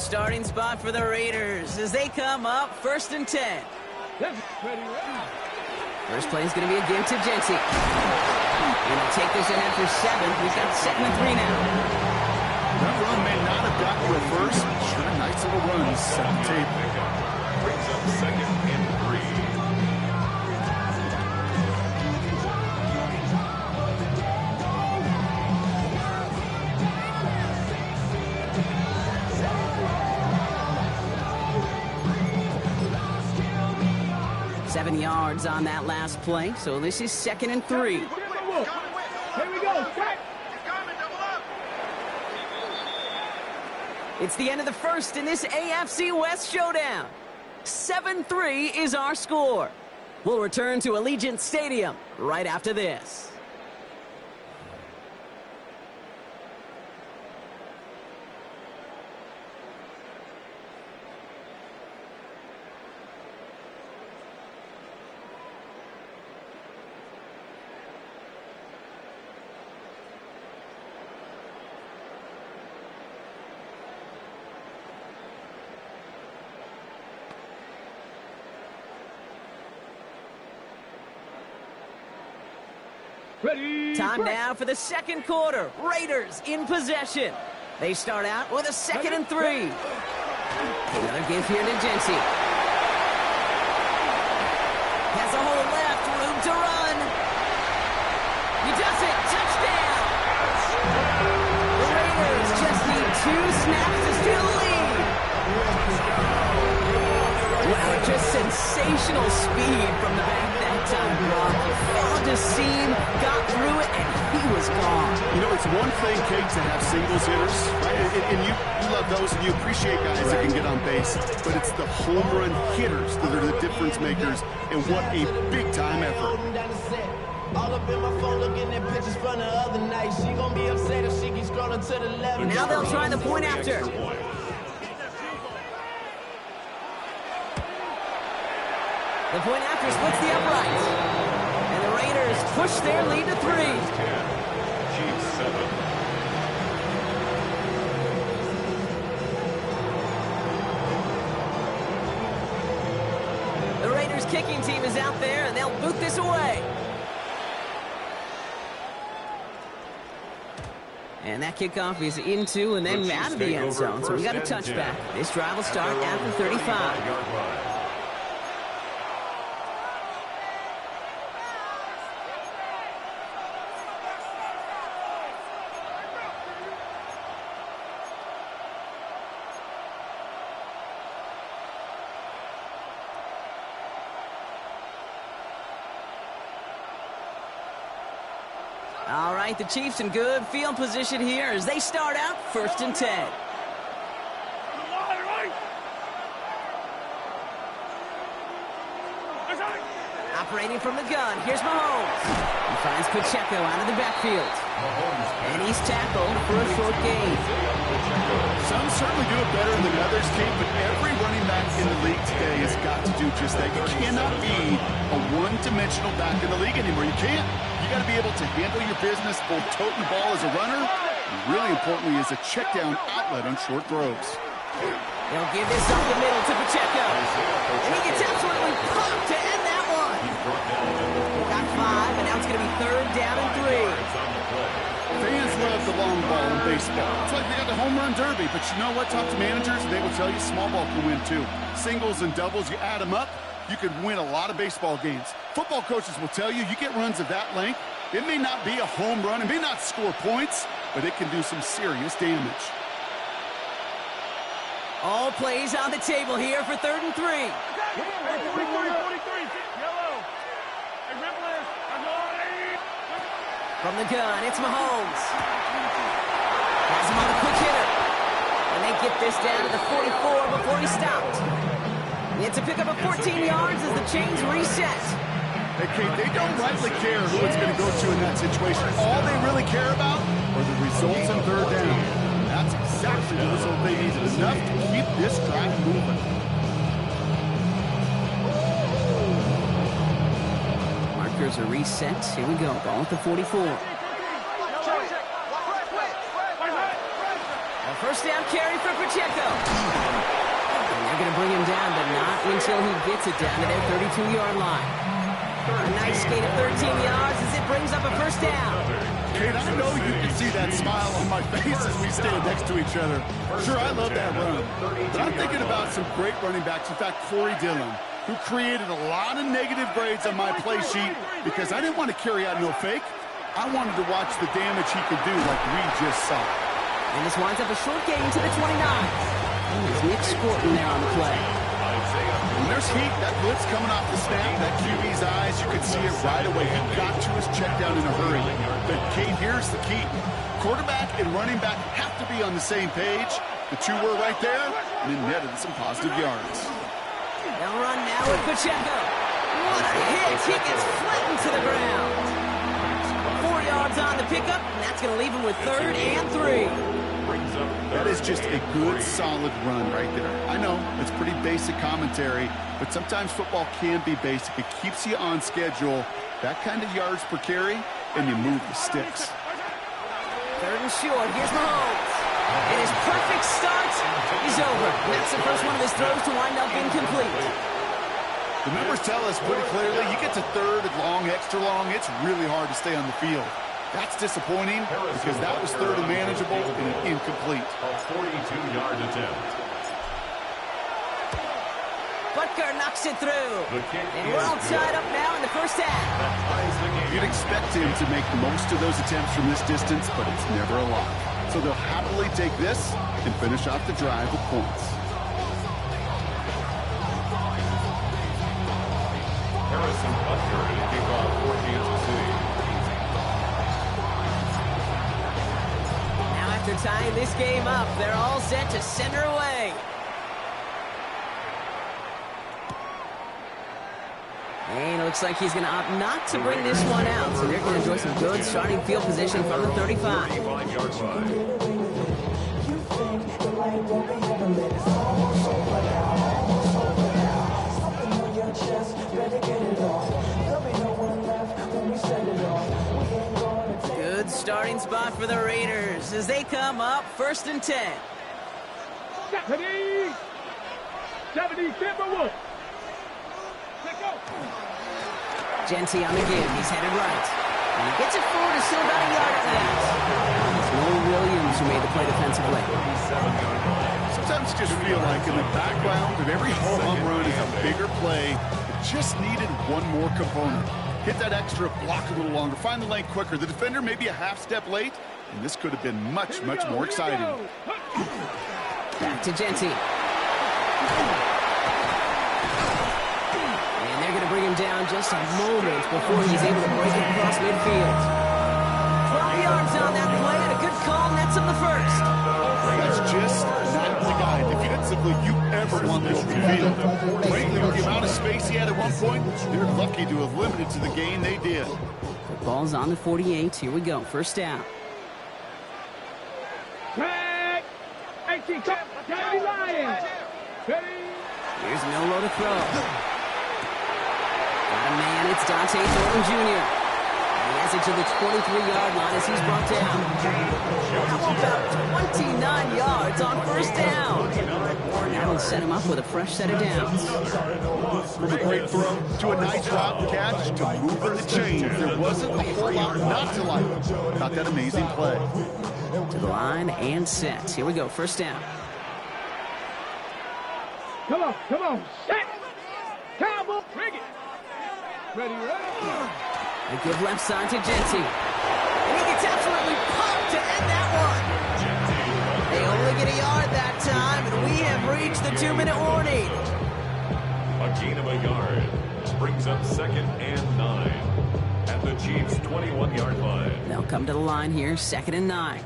starting spot for the Raiders as they come up 1st and 10. First play is going to be a give to Jency. Going to take this ahead for 7. We've got 2nd and 3 now. That run may not have gotten to a first. Sure, nice little run. Set the table. Brings up 2nd and 3. Seven yards on that last play, so this is 2nd and 3. Here we go. It's the end of the first in this AFC West showdown. 7-3 is our score. We'll return to Allegiant Stadium right after this. Ready. Time now for the second quarter. Raiders in possession. They start out with a 2nd and 3. Another give here to Jency. Has a hole left, room to run. He does it, touchdown. The Raiders just need 2 snaps to steal the lead. Wow, just sensational speed from the back that time, Brock. He found his seam, got through it, and he was gone. You know, it's one thing, Kate, to have singles hitters, right? And you love those, and you appreciate guys that can get on base. But it's the home run hitters that are the difference makers, and what a big-time effort. All up in my phone looking at pictures from the other night. She gon' be upset if she keeps scrolling to the left. And now they'll try the point after. The point after splits the uprights. And the Raiders push their lead to 3. Chiefs 7. The Raiders kicking team is out there, and they'll boot this away. And that kickoff is into and then out of the end zone, so we got a touchback. This drive will start at the 35. All right, the Chiefs in good field position here as they start out 1st and 10. Operating from the gun, here's Mahomes. He finds Pacheco out of the backfield. And he's tackled for a short gain. Some certainly do it better than others, Kate, but every running back in the league today has got to do just that. You cannot be a one-dimensional back in the league anymore. You can't. You got to be able to handle your business, both toting the ball as a runner, and really importantly as a check-down outlet on short throws. They'll give this up the middle to Pacheco. And he gets absolutely popped to end that one. Got 5, and now it's going to be 3rd down and 3. Fans love the long ball in baseball. It's like they got the home run derby, but you know what? Talk to managers, and they will tell you small ball can win too. Singles and doubles, you add them up, you could win a lot of baseball games. Football coaches will tell you, you get runs of that length, it may not be a home run, it may not score points, but it can do some serious damage. All plays on the table here for 3rd and 3. From the gun, it's Mahomes. Has him on a quick hitter. And they get this down to the 44 before he stopped. It's a pickup of 14 yards as the chains reset. Hey, Kate, they don't rightly care who it's going to go to in that situation. All they really care about are the results on 3rd down. That's exactly the result they needed. Enough to keep this drive moving. Markers are reset. Here we go. Ball at the 44. A First down carry for Pacheco. And they're going to bring him down, but not until he gets it down to their 32-yard line. A nice gain of 13 yards as it brings up a first down. Kate, I know you can see that smile on my face as we stand next to each other. Sure, I love that run. But I'm thinking about some great running backs. In fact, Corey Dillon, who created a lot of negative grades on my play sheet because I didn't want to carry out no fake. I wanted to watch the damage he could do like we just saw. And this winds up a short gain to the 29. There's Nick Scorton there on the play. When there's heat, that blitz coming off the snap, that QB's eyes, you can see it right away. He got to his check down in a hurry. But, Kate, here's the key. Quarterback and running back have to be on the same page. The two were right there, and it netted some positive yards. They'll run now with Pacheco. What a hit! He gets flattened to the ground. 4 yards on the pickup, and that's going to leave him with 3rd and 3. That is just a good, solid run right there. I know, it's pretty basic commentary, but sometimes football can be basic. It keeps you on schedule. That kind of yards per carry, and you move the sticks. 3rd and short. Here's Mahomes. And his perfect start is over. That's the first one of his throws to wind up incomplete. The numbers tell us pretty clearly, you get to 3rd and long, extra long, it's really hard to stay on the field. That's disappointing because that was 3rd and manageable and incomplete. A 42-yard attempt. Butker knocks it through. And we're all tied up now in the first half. You'd expect him to make most of those attempts from this distance, but it's never a lot. So they'll happily take this and finish off the drive with points. Harrison Butker to kick off for Kansas City. Now after tying this game up, they're all set to send her away. And it looks like he's going to opt not to bring this one out. So they're going to enjoy some good starting field position from the 35. 35-yard line. Good starting spot for the Raiders as they come up 1st and 10. 70, Timber Wolf. Genty on the give. He's headed right. And he gets it forward to still about a yard after that. It's Will Williams who made the play defensively. Sometimes you just feel like in the background of every home run is a bigger play. It just needed one more component. Hit that extra, block a little longer, find the lane quicker. The defender may be a half step late, and this could have been much, much more exciting. Back to Genty. They're going to bring him down just a moment before he's able to break it across midfield. 12 yards on that play, and a good call nets him the first. That's just not the guy defensively you ever want this to field. Frankly, with the amount of space he had at one point, they're lucky to have limited to the gain they did. The ball's on the 48. Here we go. First down. Tag! 18, County Lions. Here's Milroe to throw. Got a man, it's Dante Thornton Jr. He has it to the 23-yard line as he's brought down. How about 29 yards on first down? That'll set him up with a fresh set of downs. From a great throw to a nice drop catch to moving the chains. There wasn't a whole lot not to like about that amazing play. To the line and set. Here we go, first down. Come on, set! Cowboy, bring it! Ready, ready! They give left side to Genty. And he gets absolutely pumped to end that one. They only get a yard that time, and we have reached the 2-minute warning. A gain of a yard. Brings up 2nd and 9. At the Chiefs' 21-yard line. They'll come to the line here, 2nd and 9.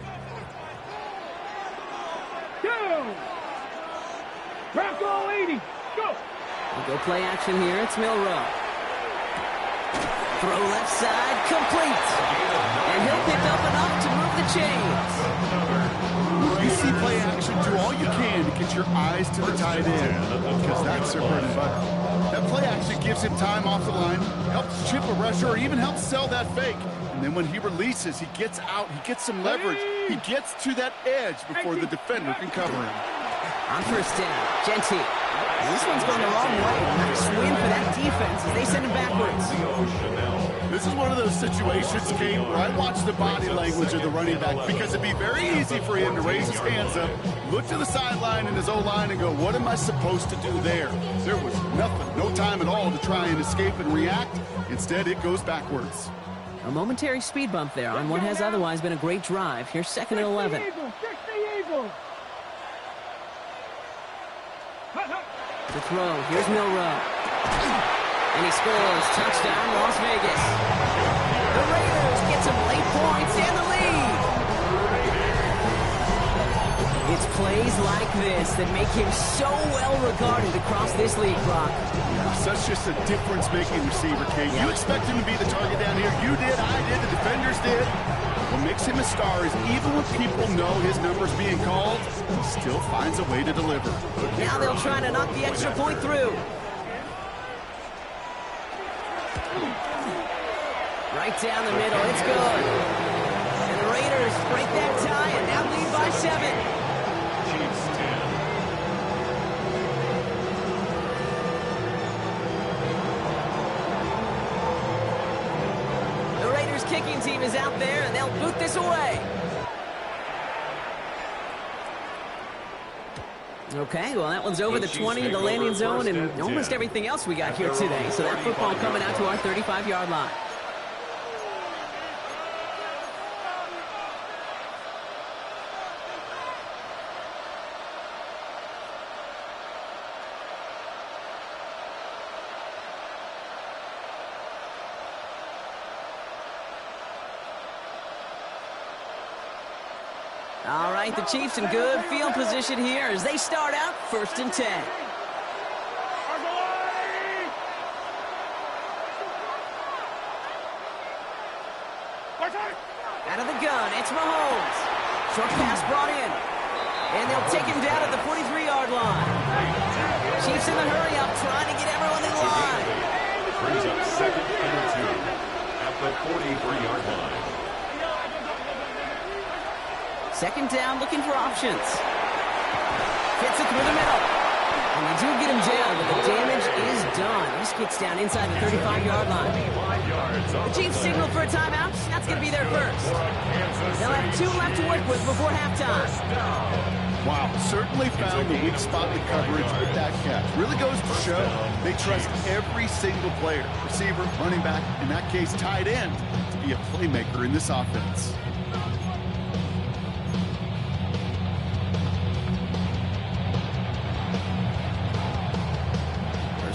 Go! Bronco 80, go! We'll go play action here, it's Milroe. Throw left side, complete. And he'll pick up enough to move the chains. You see play action, do all you can to get your eyes to the tight end, because that's their bread and butter. That play action gives him time off the line, helps chip a rusher, or even helps sell that fake. And then when he releases, he gets out, he gets some leverage. He gets to that edge before the defender can cover him. On first down, Genty. This one's going the wrong way. Nice win for that defense as they send him backwards. This is one of those situations, Kate, where I watch the body language of the running back because it'd be very easy for him to raise his hands up, look to the sideline in his O-line and go, what am I supposed to do there? There was nothing, no time at all to try and escape and react. Instead, it goes backwards. A momentary speed bump there on what has otherwise been a great drive. Here's 2nd and 11. To throw, here's Milrow. And he scores. Touchdown, Las Vegas. The Raiders get some late points and the lead. It's plays like this that make him so well regarded across this league, Brock. Such just a difference-making receiver, Kate. You expect him to be the target down here. You did, I did, the defenders did. What makes him a star is even when people know his number's being called, he still finds a way to deliver. Now they'll try to knock the extra point through. Right down the middle, it's good. And the Raiders break that tie and now lead by 7. Kicking team is out there, and they'll boot this away. Okay, well, that one's over the 20, the landing zone, and almost everything else we got here today. So that football coming out to our 35-yard line. All right, the Chiefs in good field position here as they start out 1st and 10. Out of the gun, it's Mahomes. Short pass brought in. And they'll take him down at the 43-yard line. Chiefs in the hurry up, trying to get everyone in line. Brings up 2nd and 2 at the 43-yard line. 2nd down, looking for options. Gets it through the middle. And they do get him down, but the damage is done. This gets down inside the 35-yard line. The Chiefs signal for a timeout. That's going to be their first. They'll have 2 left to work with before halftime. Wow, certainly found the weak spot in the coverage with that catch. Really goes to show they trust every single player, receiver, running back, in that case tight end, to be a playmaker in this offense.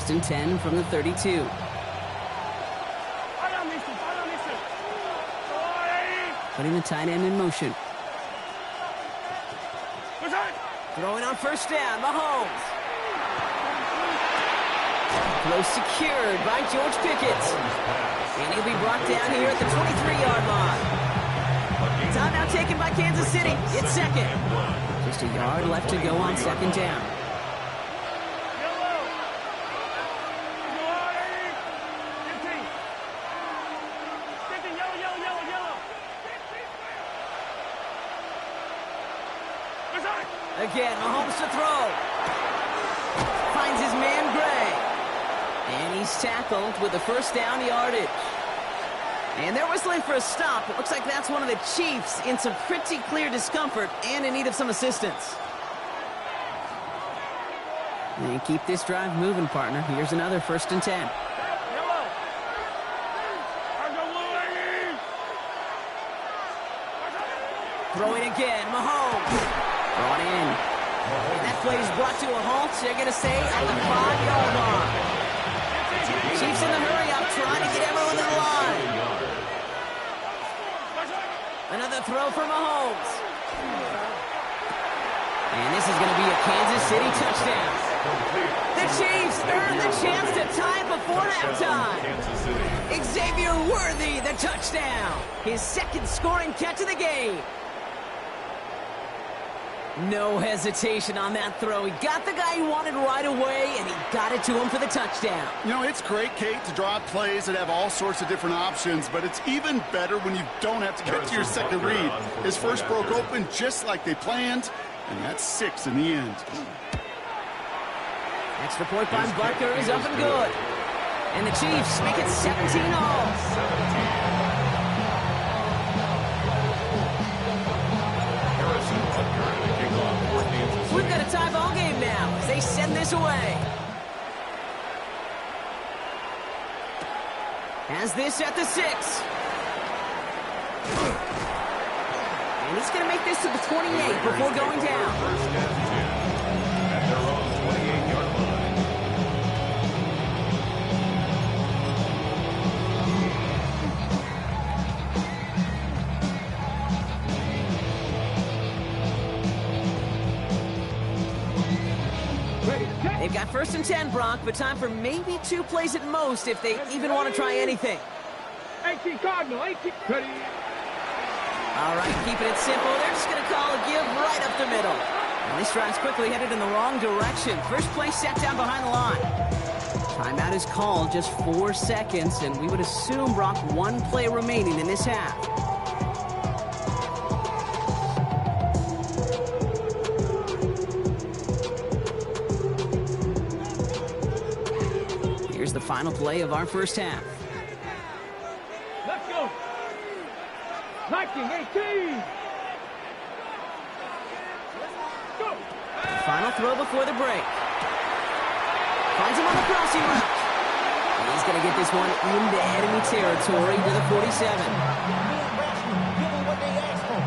1st and 10 from the 32. Putting the tight end in motion. Throwing on 1st down, Mahomes. Throw secured by George Pickett. And he'll be brought down here at the 23-yard line. Timeout taken by Kansas City. It's 2nd. Just a yard left to go on 2nd down. Again, Mahomes to throw. Finds his man, Gray. And he's tackled with the 1st down yardage. And they're whistling for a stop. It looks like that's one of the Chiefs in some pretty clear discomfort and in need of some assistance. And keep this drive moving, partner. Here's another 1st and 10. Throwing again, Mahomes. Brought in. And that play is brought to a halt. They're going to stay at the 5-yard line. Chiefs in the hurry up, trying to get everyone in the line. Another throw for Mahomes. And this is going to be a Kansas City touchdown. The Chiefs earn the chance to tie before halftime. Xavier Worthy, the touchdown. His 2nd scoring catch of the game. No hesitation on that throw. He got the guy he wanted right away, and he got it to him for the touchdown. You know, it's great, Kate, to draw plays that have all sorts of different options, but it's even better when you don't have to get to your second read. His first broke open just like they planned, and that's 6 in the end. Extra point by Barker is up and good. And the Chiefs make it 17 all. We've got a tie ball game now as they send this away. Has this at the 6. And he's going to make this to the 28 before going down. First and 10 at their own 28-yard line. They've got first and 10, Brock, but time for maybe 2 plays at most if they even want to try anything. 18 Cardinal, 18. Ready. All right, keeping it simple. They're just going to call a give right up the middle. And this drive's quickly headed in the wrong direction. First play set down behind the line. Timeout is called, just 4 seconds, and we would assume, Brock, 1 play remaining in this half. Here's the final play of our first half. Let's go. 19, 18. Go. Final throw before the break. Finds him on the crossing route. And he's going to get this one into enemy territory to the 47. Give them what they asked for.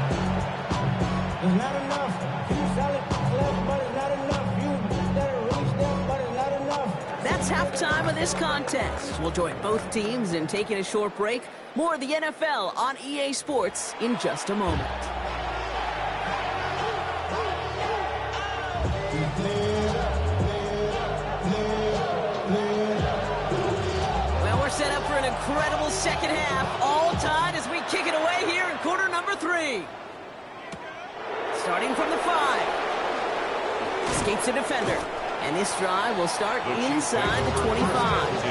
It's not enough. You solid left, but it's not enough. You better reach them, but it's not enough. That's halftime of this contest. We'll join both teams in taking a short break. More of the NFL on EA Sports in just a moment. Well, we're set up for an incredible second half. All tied as we kick it away here in quarter number 3. Starting from the 5. Escapes a defender. And this drive will start inside the 25.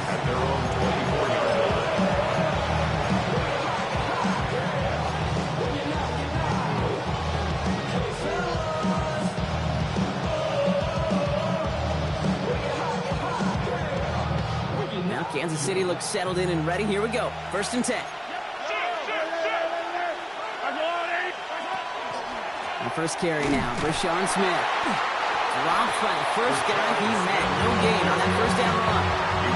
At their own 24-yard line. Now Kansas City looks settled in and ready. Here we go. First and 10. The first carry now, Brashawn Smith. Dropped by the first guy he met. No gain on that first down run.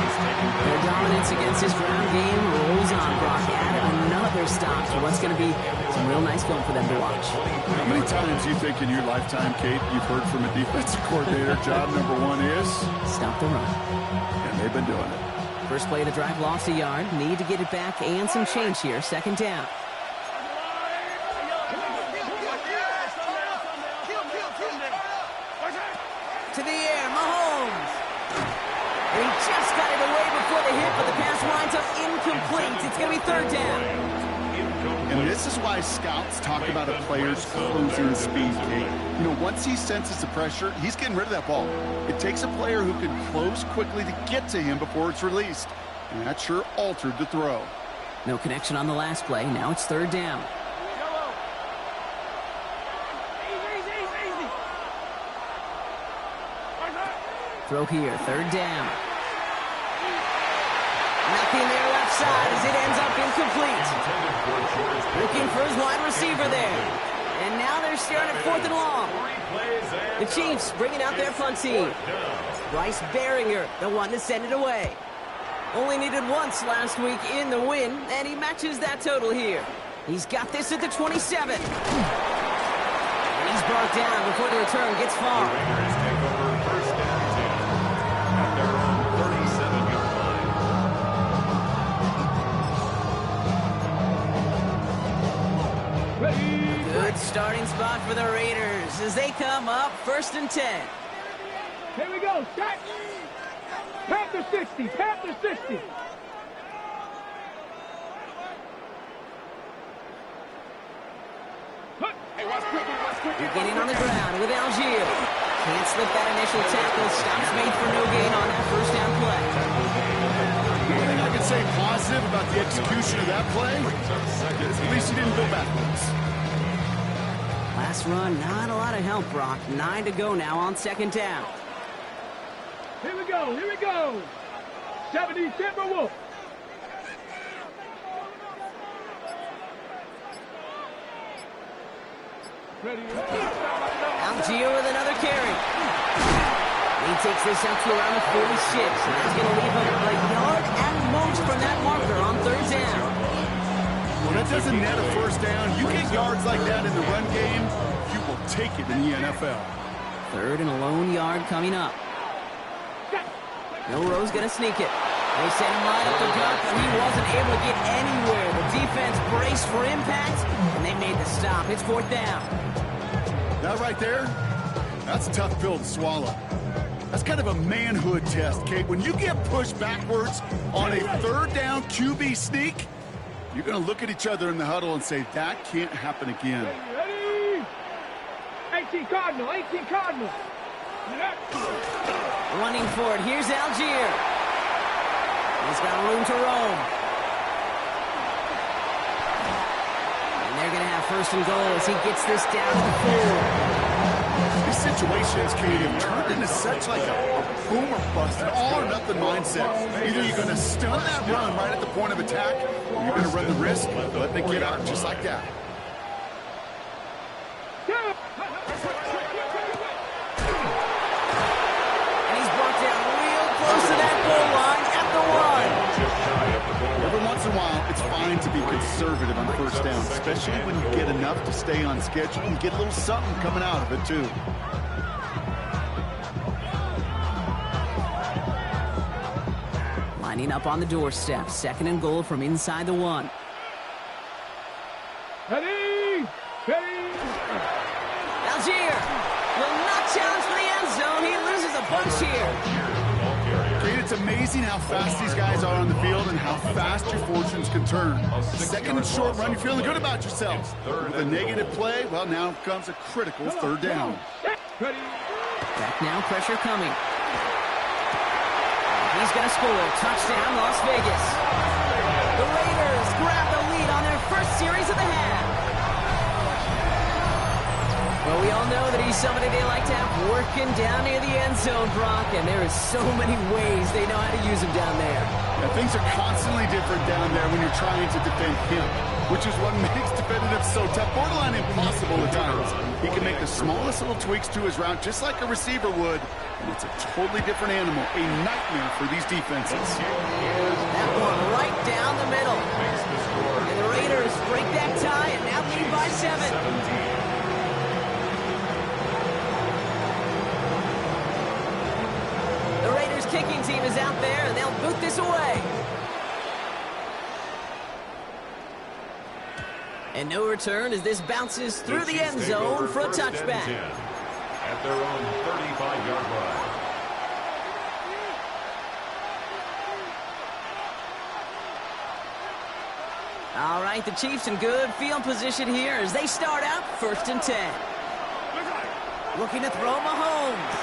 Their dominance against this ground game rolls on. Brock added another stop to what's going to be some real nice film for them to watch. How many times do you think in your lifetime, Kate, you've heard from a defensive coordinator, job number 1 is? Stop the run. And they've been doing it. First play of the drive, lost a yard. Need to get it back and some change here. Second down. To the air, Mahomes. And he just got it away before the hit, but the pass winds up incomplete. It's going to be third down. And this is why scouts talk about a player's closing speed, Kate. You know, once he senses the pressure, he's getting rid of that ball. It takes a player who can close quickly to get to him before it's released. And that sure altered the throw. No connection on the last play. Now it's third down. Throw here, third down. Nothing there left side as it ends up incomplete. Looking for his wide receiver there. And now they're staring at fourth and long. The Chiefs bringing out their punt team. Bryce Behringer, the one to send it away. Only needed once last week in the win, and he matches that total here. He's got this at the 27. And he's brought down before the return gets far. The Raiders take over first and 10 at their own 37-yard line. Ready. Good starting spot for the Raiders as they come up first and 10. Here we go. Set. Panther 60. Panther 60. Hey, watch quickly. Watch Beginning on the ground with Algier. Can't slip that initial tackle. Stops made for no gain on that first down play. One thing I can say positive about the execution of that play is at least he didn't go backwards. Last run, not a lot of help, Brock. 9 to go now on second down. Here we go, here we go. 70 Timberwolves. Ready. Algier with another carry. He takes this up to around the 46, and that's going to leave him a yard at most from that marker on third down. Well, that doesn't net a first down. You get yards like that in the run game, you will take it in the NFL. Third and a lone yard coming up. Milroe's going to sneak it. They sent him right up the gut, but he wasn't able to get anywhere. The defense braced for impact, and they made the stop. It's fourth down. That right there, that's a tough pill to swallow. That's kind of a manhood test, Kate. When you get pushed backwards on a third down QB sneak, you're going to look at each other in the huddle and say, that can't happen again. Ready? 18 Cardinal, 18 Cardinal. Running for it. Here's Algier. He's got room to roam. And they're going to have first and goal as he gets this down to the 4. These situations, Kate, have turned into such like a boom or bust, an all-or-nothing mindset. Either you're going to stun that run right at the point of attack, or you're going to run the risk of letting it get out just like that. And he's brought down real close to that goal line at the 1. Every once in a while, it's fine to be conservative on first down, especially when you get enough to stay on schedule and get a little something coming out of it, too. Lining up on the doorstep. Second and goal from inside the 1. Ready? Ready? Algier will not challenge for the end zone. He loses a bunch here. Kate, it's amazing how fast these guys are on the field and how fast your fortunes can turn. Second and short run, you're feeling good about yourself. With a negative play, well, now comes a critical third down. Ready? Back now, pressure coming. He's going to score. Touchdown, Las Vegas. The Raiders grab the lead on their first series of the half. Well, we all know that he's somebody they like to have working down near the end zone, Brock, and there is so many ways they know how to use him down there. Now, things are constantly different down there when you're trying to defend him, which is what makes defending him so tough, borderline impossible at times. He can make the smallest little tweaks to his route just like a receiver would, and it's a totally different animal, a nightmare for these defenses. That one right down the middle. And the Raiders break that tie and now lead by 7. The Raiders kicking team is out there, and they'll boot this away. And no return as this bounces through the end zone for a touchback. At their own 35-yard line. All right, the Chiefs in good field position here as they start out first and 10. Looking to throw Mahomes.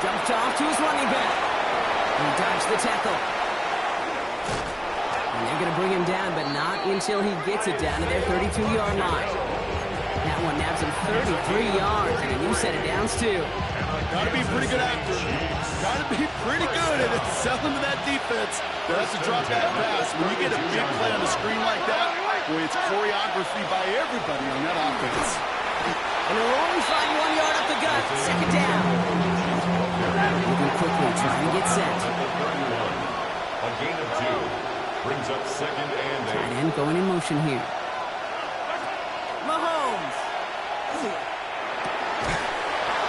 Dumped off to his running back. He dodged the tackle. And they're going to bring him down, but not until he gets it down to their 32-yard line. That one nabs him 33 yards, and a new set of downs, too. Got to be pretty good actor. Got to be pretty good at it, selling to that defense. That's a drop back pass. When you get a big play on the screen like that, boy, it's choreography by everybody on that offense. And they'll only find 1 yard up the gut. Second down. Moving quickly, trying to get set. A gain of 2. Brings up second and 8. Tight end going in motion here. Mahomes.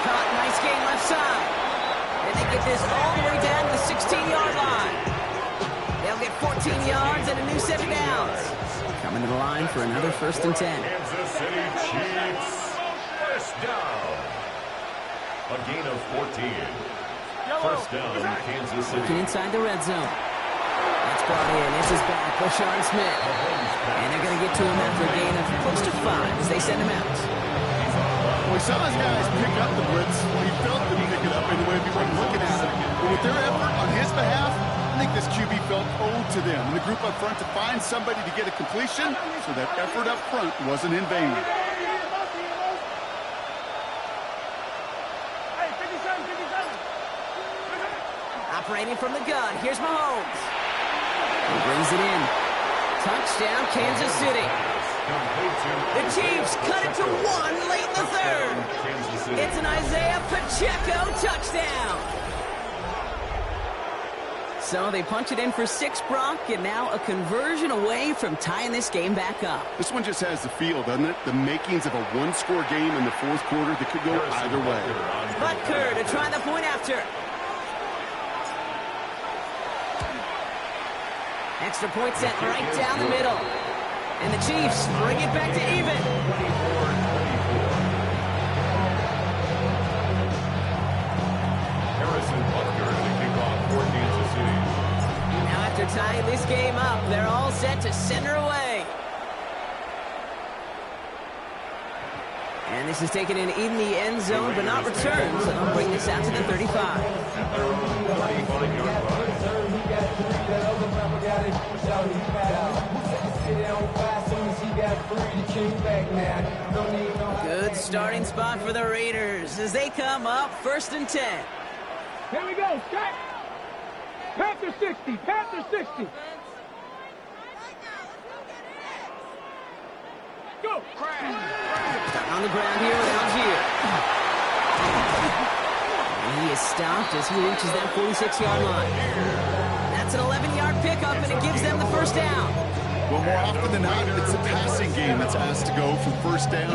Caught, nice gain left side. And they get this all the way down to the 16-yard line. They'll get 14 yards and a new set of downs. Coming to the line for another first and 10. Kansas City Chiefs. First down. A gain of 14. First down, Kansas City. Looking inside the red zone. That's brought in. It's his back, Rashawn Smith. And they're going to get to him after a gain of close to 5 as they send him out. Well, he saw his guys pick up the blitz. Well, he felt them pick it up anyway if he wasn't looking at it. But with their effort on his behalf, I think this QB felt owed to them and the group up front to find somebody to get a completion, so that effort up front wasn't in vain. Operating from the gun, here's Mahomes. He brings it in. Touchdown, Kansas City. The Chiefs cut it to 1 late in the third. It's an Isaiah Pacheco touchdown. So they punch it in for 6, Brock, and now a conversion away from tying this game back up. This one just has the feel, doesn't it? The makings of a one-score game in the fourth quarter that could go either way. Butker to try the point after. Extra point set right down the middle. And the Chiefs bring it back to even. Harrison Butker to kick off for Kansas City. Now after tying this game up, they're all set to center away. And this is taken in the end zone, but not returned, so they'll bring this out to the 35. At their own 35-yard line. Good starting spot for the Raiders as they come up 1st and 10. Here we go, Scott. Panther 60, Panther 60. Go. Stuck on the ground here with Algier. And he is stopped as he reaches that 46-yard line. That's an 11-yard pickup, and it gives them the first down. Well, more often than not, it's a passing game that's asked to go from first down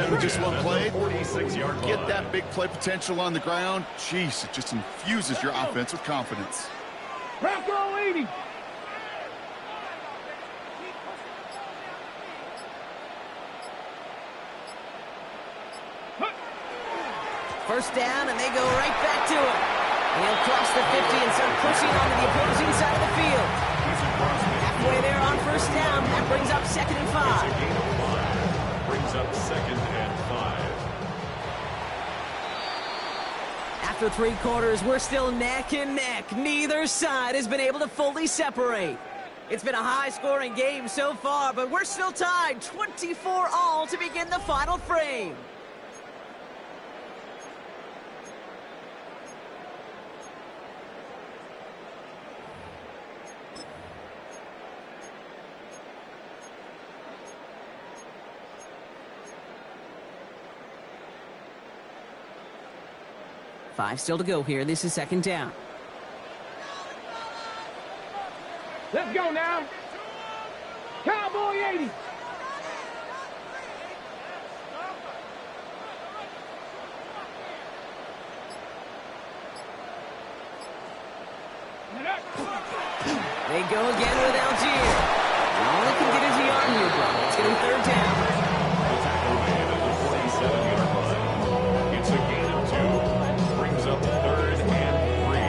with just one play. 46-yard Get that big play potential on the ground. Jeez, it just infuses your offense with confidence. Bronco 80. First down, and they go right back to it. And he'll cross the 50 and start pushing onto the opposing side of the field. Halfway there on first down. That brings up 2nd and 5. It's a gain of 5. Brings up 2nd and 5. After 3 quarters, we're still neck and neck. Neither side has been able to fully separate. It's been a high-scoring game so far, but we're still tied 24-all to begin the final frame. Five still to go here. This is 2nd down. Let's go now. Cowboy 80. They go again with Algier. All they can get is a yard here, bro. It's going to be 3rd down. The tackle man at the 47-yard line. It's a gain of 2. Brings up 3rd and 3.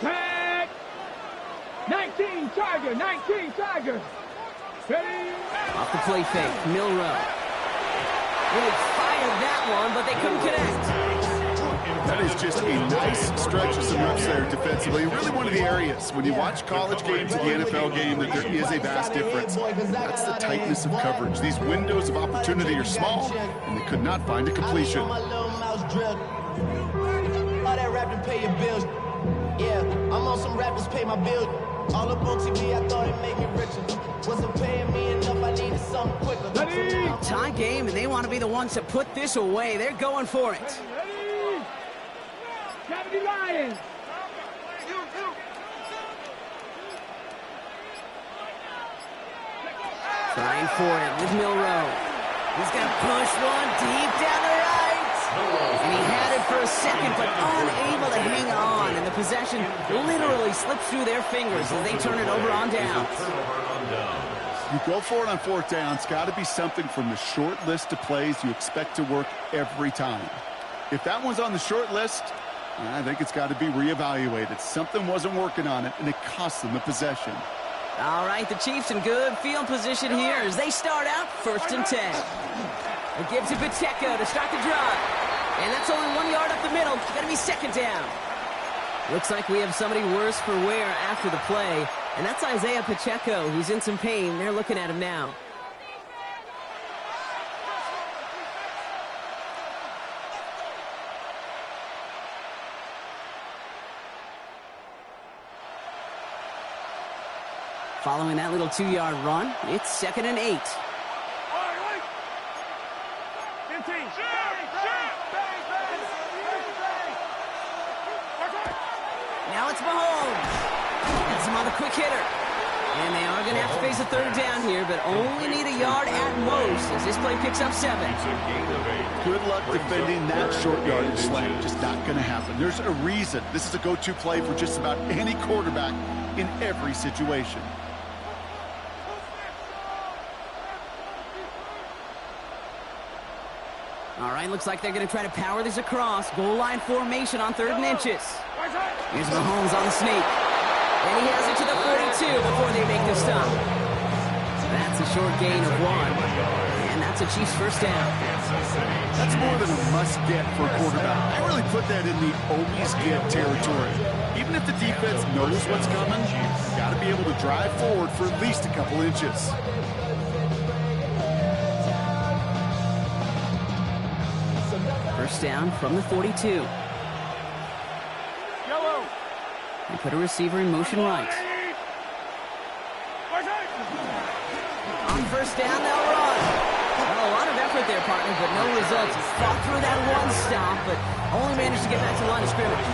Tag. 19 Tiger, 19 Tiger. Ready? Off the play fake, Milrow. Really fired that one, but they couldn't connect. That is just a nice stretch of some reps there defensively. Really one of the areas, when you watch college games to the NFL game, that there is a vast difference. That's the tightness of coverage. These windows of opportunity are small, and they could not find a completion. All that rapping pay your bills. Yeah, I'm on some rappers pay my bills. All up on TV, I thought it made me richer. Wasn't paying me enough, I needed something quicker. Tie game, and they want to be the ones to put this away. They're going for it. Ready? Cavity Lions. Trying for it with Milrow. He's going to push one deep down the right. And he had it for a second, but unable to hang on. And the possession literally slips through their fingers as they turn it over on downs. You go for it on 4th down. It's got to be something from the short list of plays you expect to work every time. If that one's on the short list, I think it's got to be reevaluated. Something wasn't working on it, and it cost them the possession. All right, the Chiefs in good field position here as they start out 1st and 10. It gives to Pacheco to start the drive. And that's only 1 yard up the middle. It's going to be 2nd down. Looks like we have somebody worse for wear after the play. And that's Isaiah Pacheco, who's in some pain. They're looking at him now. Following that little 2-yard run, it's 2nd and 8. Now it's Mahomes. Gets him on the quick hitter. And they are going to have to face a 3rd down here, but only need a yard at most as this play picks up 7. Good luck defending that short yardage slant. Just not going to happen. There's a reason. This is a go-to play for just about any quarterback in every situation. All right, looks like they're going to try to power this across. Goal line formation on 3rd and inches. Here's Mahomes on the sneak. And he has it to the 42 before they make the stop. That's a short gain of 1. And that's a Chiefs 1st down. That's more than a must-get for a quarterback. I really put that in the always-get territory. Even if the defense knows what's coming, you've got to be able to drive forward for at least a couple inches. First down from the 42. They put a receiver in motion right. On 1st down, they'll run. Well, a lot of effort there, partner, but no results. Fought through that 1 stop, but only managed to get back to the line of scrimmage.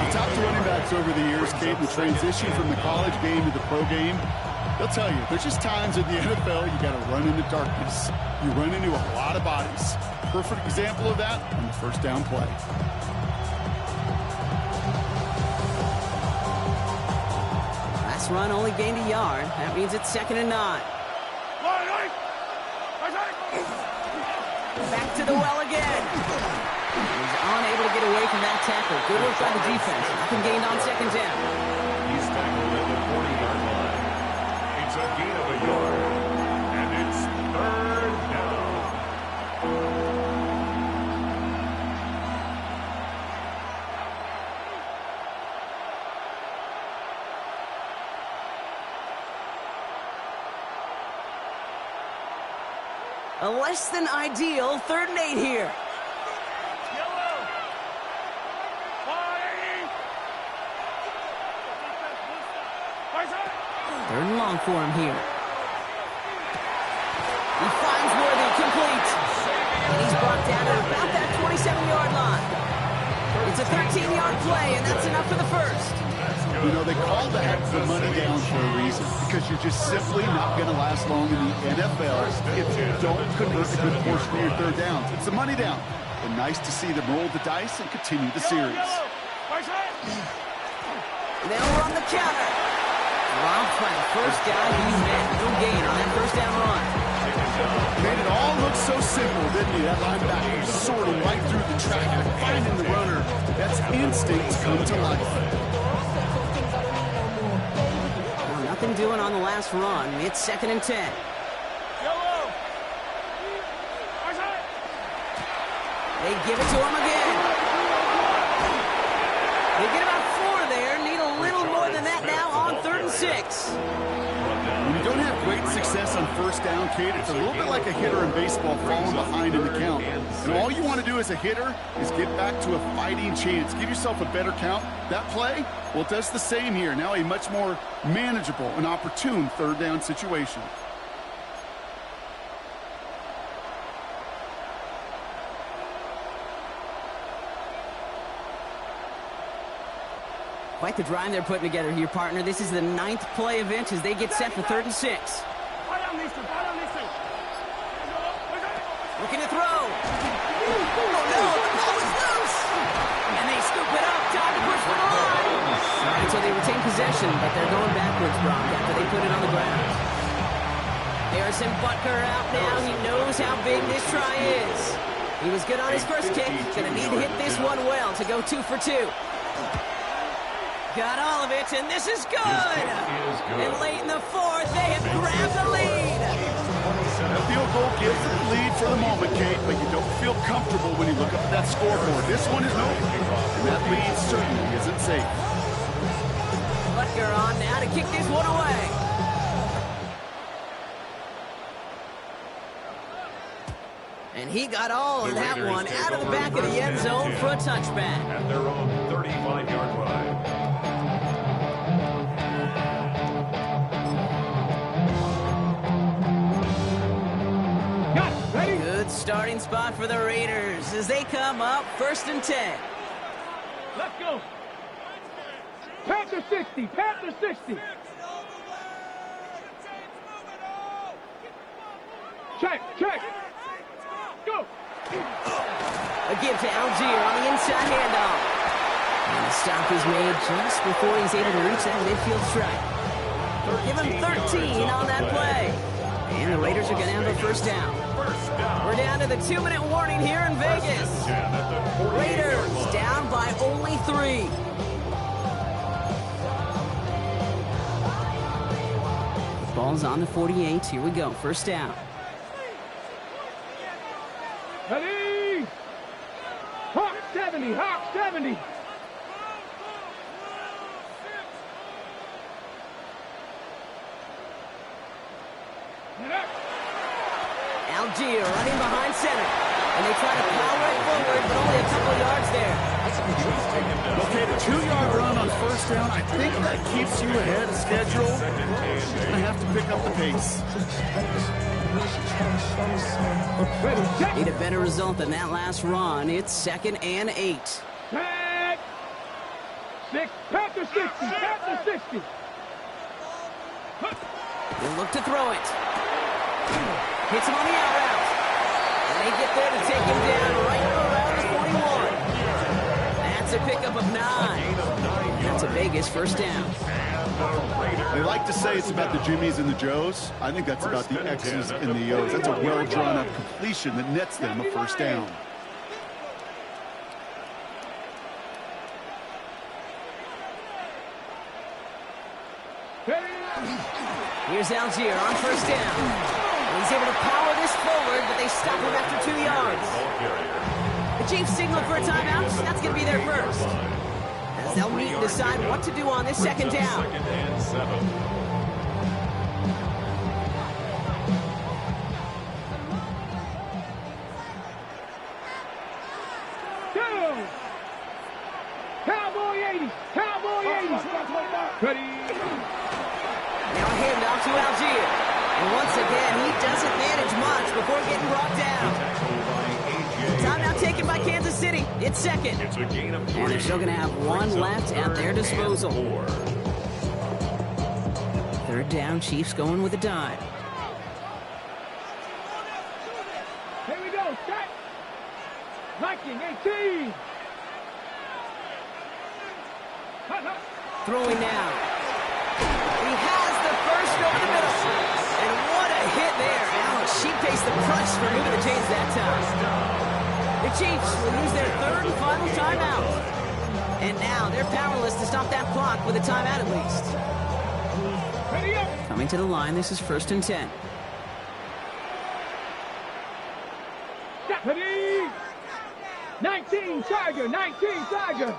I've talked to running backs over the years, Kate, the transition from the college game to the pro game. They'll tell you, there's just times in the NFL you got to run in the darkness. You run into a lot of bodies. Perfect example of that on the 1st down play. Last run only gained a yard. That means it's 2nd and 9. Back to the well again. He's unable to get away from that tackle. Good work by the defense. Nothing gained on 2nd down. He's tackled at the 40-yard line. It's a gain of a yard. And it's 3rd down. A less than ideal 3rd and 8 here. 3rd and long for him here. He finds Worthy, complete. And he's brought down at about that 27-yard line. It's a 13-yard play, and that's enough for the 1st. You know, they call that the money down for a reason, because you're just simply not going to last long in the NFL if you don't convert a good portion of your 3rd downs. It's the money down. And nice to see them roll the dice and continue the series. They'll run the counter. Robbed by the 1st guy he's met. No gain on that 1st down run. Made it all look so simple, didn't he? That linebacker sorting right through the traffic, finding the runner. That's instincts come to life. Well, nothing doing on the last run. It's 2nd and 10. They give it to him again. They get about 4 there. Need a little more than that now on 3rd and 6. When you don't have great success on 1st down, Kate, it's a little bit like a hitter in baseball falling behind in the count. And all you want to do as a hitter is get back to a fighting chance. Give yourself a better count. That play, well, it does the same here. Now a much more manageable and opportune 3rd down situation. Quite the drive they're putting together here, partner. This is the 9th play of inches. They get set for 3rd and 6. Looking to throw. Oh, no, the ball is loose. And they scoop it up. Time to push for the line. All right, so they retain possession, but they're going backwards, Brock, after they put it on the ground. Harrison Butker out now. He knows how big this try is. He was good on his first kick. Gonna need to hit this one well to go 2 for 2. Got all of it, and this is good. And late in the fourth, they have grabbed the lead. That field goal gives the lead for the moment, Kate, but you don't feel comfortable when you look up at that scoreboard. This one is no, and that lead certainly isn't safe. Butker on now to kick this one away. And he got all of that one out of the back of the end zone for a touchback. At their own 35-yard line. Good starting spot for the Raiders as they come up 1st and 10. Let's go. Panther 60. Panther 60. Check. Go. A give to Algier on the inside handoff. And the stop is made just before he's able to reach that midfield strike. Give him 13 on that play. And the Raiders are going to have a first down. We're down to the 2-minute warning here in Vegas. Raiders down by only 3. Ball's on the 48. Here we go. First down. Ready? Hawk 70. Hawk 70. Algier running behind center. And they try to power it forward, but only a couple of yards there. Okay, the 2-yard run on first down, I think that keeps you ahead of schedule. You're going to have to pick up the pace. Need a better result than that last run. It's 2nd and 8. Tag. 6. Panther 60. Panther 60. They'll look to throw it. Hits him on the out route. And they get there to take him down right around the 41. That's a pickup of 9. That's a Vegas first down. They like to say it's about the Jimmies and the Joes. I think that's about the X's and the O's. That's a well-drawn-up completion that nets them a first down. Here's Algier on first down. And he's able to power this forward, but they stop him after 2 yards. The Chiefs signal for a timeout. That's going to be their first. As they'll meet and decide what to do on this second down. 2nd and 7. Cowboy 80. Cowboy 80. Ready. Now a handoff to Algier. And once again, he doesn't manage much before getting brought down. Timeout taken by Kansas City. It's 2nd. It's a gain of 3. And they're still going to have one left at their disposal. 3rd down, Chiefs going with a dive. Here we go. Set. Viking 18. Throwing now. He has the first over the middle. And what a hit there. Alex, she faced the crutch for moving the chains that time. The Chiefs will use their 3rd and final timeout. And now they're powerless to stop that clock with a timeout at least. Ready up. Coming to the line, this is 1st and 10. Ready. 19 Tiger. 19 Tiger.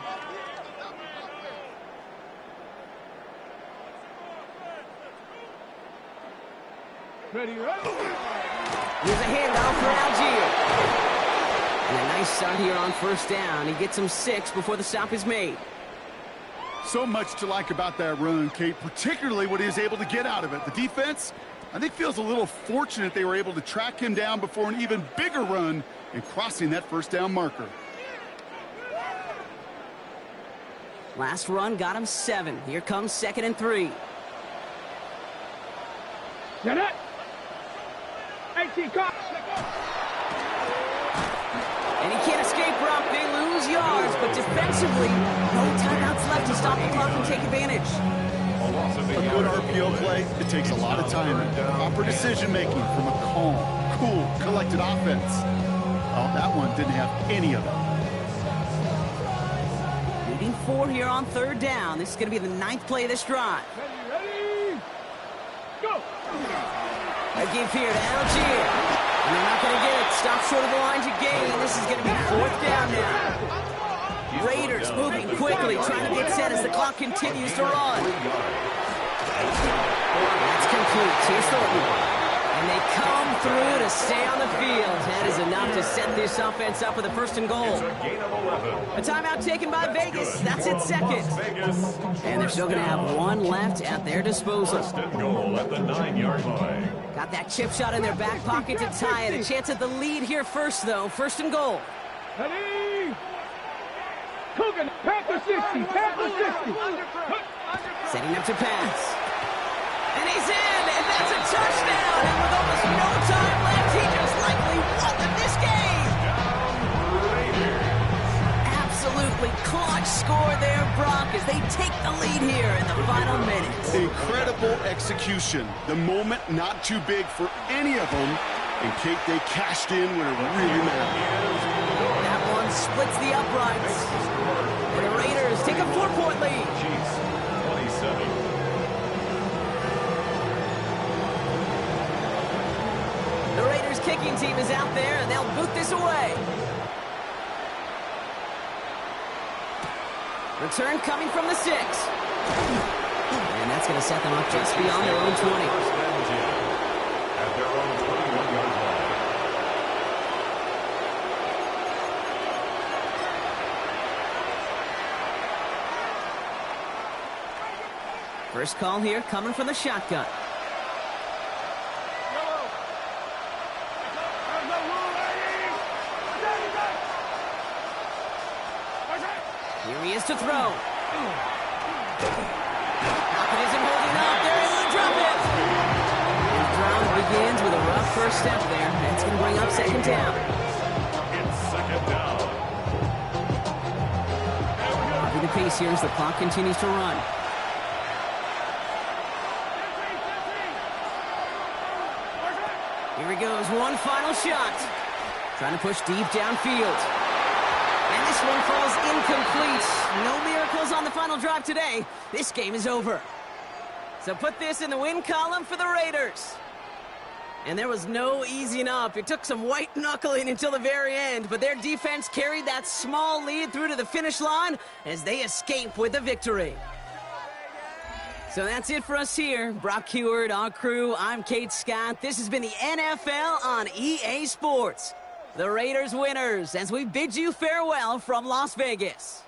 Ready, right? Here's a handoff for Algier. And a nice start here on first down. He gets him 6 before the stop is made. So much to like about that run, Kate, particularly what he was able to get out of it. The defense, I think, feels a little fortunate they were able to track him down before an even bigger run and crossing that first down marker. Last run got him 7. Here comes 2nd and 3. Get it. 18 Cox. And he can't escape rock. They lose yards, but defensively, no timeouts left to stop the clock and take advantage. A good RPO play, it takes a lot of timing, proper decision-making from a calm, cool, collected offense. Oh, that one didn't have any of it. Leading 4 here on 3rd down. This is going to be the 9th play of this drive. Ready, go! A give here to Algier. And they're not going to get it. Stop short of the line to gain. This is going to be 4th down now. Raiders moving quickly, trying to get set as the clock continues to run. That's complete. Here's Thornton. And they come through to stay on the field. That is enough to set this offense up with a 1st and goal. A timeout taken by Vegas. That's its 2nd. And they're still going to have 1 left at their disposal. 1st and goal at the 9-yard line. Got that chip shot in their back pocket to tie it. A chance at the lead here first, though. 1st and goal. Ready, Coogan, Panther 60, Panther 60. Setting up to pass. And he's in, and that's a touchdown. And with almost no time left, he just likely won this game. Absolutely clutch score there, Brock, as they take the lead here in the final minutes. Incredible execution. The moment not too big for any of them. And Kate, they cashed in when it really mattered. That one splits the uprights. And the Raiders take a 4-point lead. Chiefs, 27. The Raiders kicking team is out there, and they'll boot this away. Return coming from the 6. And that's going to set them up just beyond their own 20. At their own 21-yard line. First call here coming from the shotgun. Here he is to throw. Pocket isn't holding up. They're able to drop it. His drive begins with a rough first step there. That's going to bring up 2nd down. It's 2nd down. Copy the pace here as the clock continues to run. Here he goes. One final shot. Trying to push deep downfield. And this one falls incomplete. No miracles on the final drive today. This game is over. So put this in the win column for the Raiders. And there was no easing up. It took some white knuckling until the very end, but their defense carried that small lead through to the finish line as they escape with the victory. So that's it for us here. Brock Heward, our crew, I'm Kate Scott. This has been the NFL on EA Sports. The Raiders winners as we bid you farewell from Las Vegas.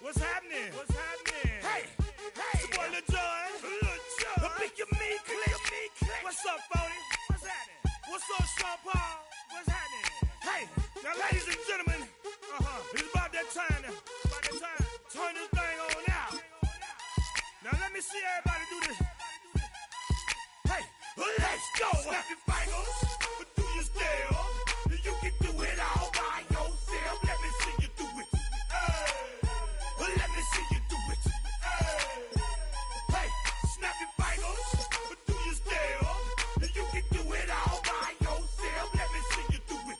What's happening? What's happening? Hey, hey, it's your boy Lil Jon. Lil Jon. Pick your me, click. What's up, Phony? What's happening? What's up, Sean Paul? What's happening? Hey, now, ladies and gentlemen, it's about that time. Turn this thing on out. Now, let me see everybody do this. Hey, let's go. Snap your fingers, but do your step. You can do it all by yourself. Let me see you do it. Let me see you do it. Hey, snap your fingers, but do your step. You can do it all by yourself. Let me see you do it.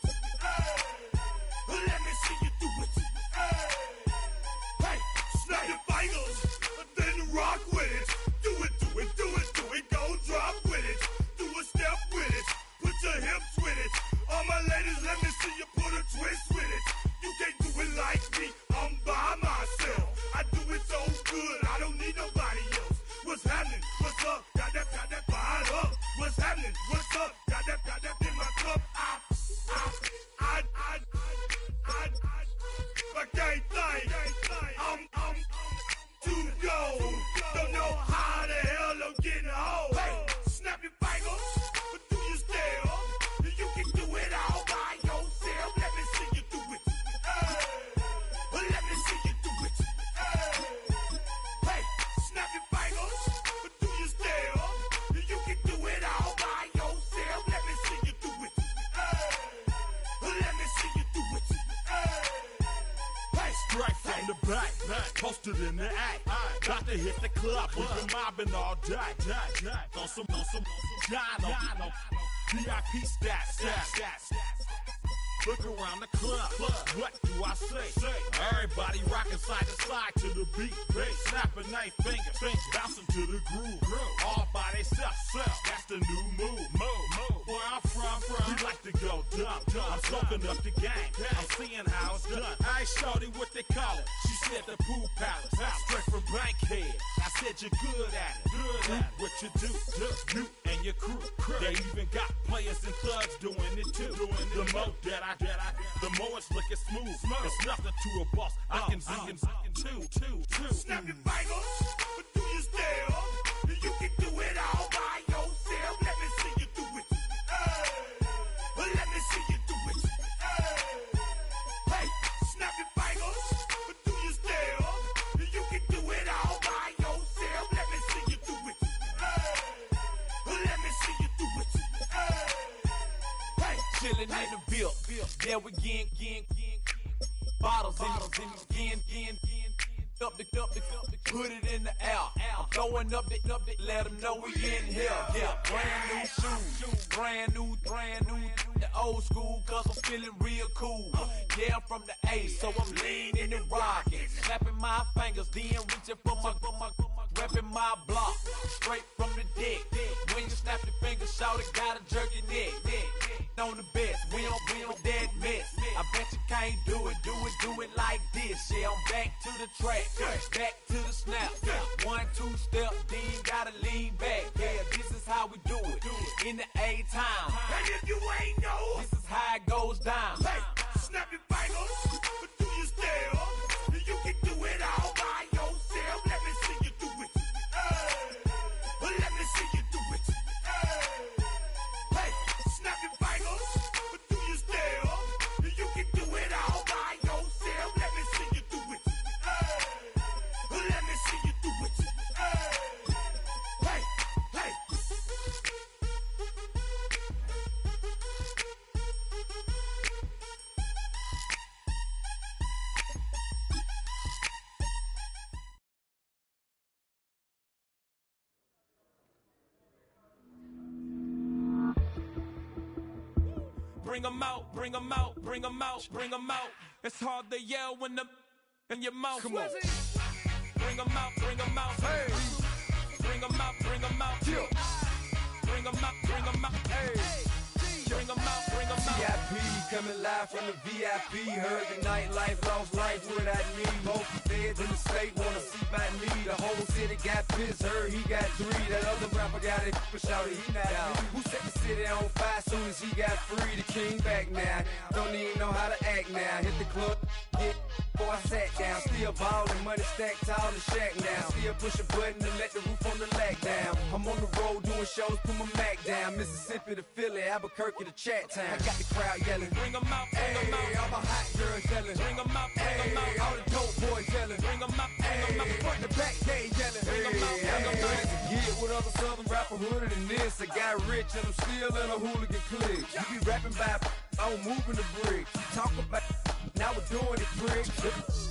Straight from the back, posted in the act. Got to hit the club, we've been mobbing all day. On some Dino, VIP stats. Look around the club, what do I say? Everybody rocking side to side to the beat. Snapping their fingers, bouncing to the groove. All by themselves, that's the new move. Where I'm from, we like to go dumb. I'm soaking up the game, I'm seeing how it's done. I shorty what they call it, she said the pool palace. Straight from Bankhead, I said you're good at it. Do what you do, you and your crew. They even got players and thugs doing it too. The more the more it's looking smooth. It's nothing to a boss. I can two. Snap your fingers, but do you still? You can do it all by yourself. Let me see you do it. Let me see you do it. Hey, snap your fingers, but do you still? You can do it all by yourself. Let me see you do it. Let me see you do it. Hey, chillin' in the bill. Yeah, we getting bottles in again. Up the put it in the air. I'm throwing up the, let them know we in here. Yeah, brand new shoes, brand new, the old school, cause I'm feeling real cool. Yeah, I'm from the A, so I'm leaning and rocking, snapping my fingers, then reaching for my repping my block, straight from the deck. When you snap your fingers, shout it, gotta jerk your neck. On the best, we don't dead mess. I bet you can't do it like this. Yeah, I'm back to the track, back to the snap. 1, 2 step, then gotta lean back. Yeah, this is how we do it in the A time. and if you ain't know, This is how it goes down. hey, snap your fingers, but do you still? You can do it all by yourself. Let me see you do it. Let me see you do it. Hey, snap your fingers, but do you still? You can do it all by yourself. Let me see you do it. Let me see you do it. Hey. Bring 'em out. It's hard to yell when the in your mouth. Come on. Bring 'em out. Hey. Bring 'em out. Yeah. Bring 'em out. Hey. Bring 'em out. VIP coming live from the VIP. Heard the nightlife, lost life without me. Both feds in the state wanna see about me. The whole city got pissed, heard he got 3. That other rapper got it, but shouted he not out. Who set the city on fire soon as he got free? The king back now, don't even know how to act now. Hit the club, get before I sat down. Still ballin', money stacked tall in the shack now. Still push a button to let the roof on the lag down. I'm on the road doing shows, put my Mac down. Mississippi to Philly, Albuquerque to Chat Town. I got the crowd yelling. Bring 'em out. Hey, all my hot girls yelling. Bring 'em out. Hey, all the dope boys yelling. Bring 'em out. Front the back gate yelling. Bring 'em out. Get with other southern rapper hooded than this. I got rich and I'm still in a hooligan clique. You be rapping by I'm moving the bricks. You talk about now we're doing it, prick. If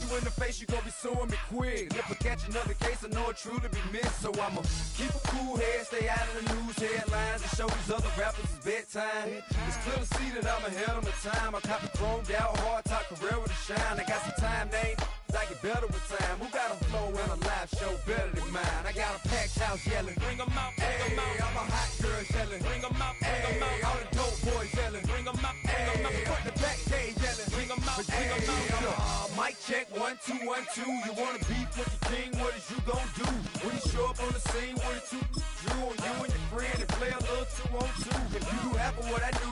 you in the face, you gon' be suing me quick. If I catch another case, I know it truly be missed. So I'ma keep a cool head, stay out of the news headlines, and show these other rappers it's bedtime. It's clear to see that I'm ahead of my time. I copy chromed out, hard top career with a shine. I got some time, they ain't I get better with time. Who got a flow and a live show better than mine? I got a packed house yelling. Bring 'em out. Hey, all my hot girls yelling. Bring 'em out. Hey, all the dope boys yelling. Bring 'em out. Hey, front the back gate yelling. Bring 'em out. Hey, mic check 1 2 1 2. You wanna beef with the king? What is you gon' do when you show up on the scene? What it you drew on you and your friend and play a little 2 on 2? If you do half of what I do,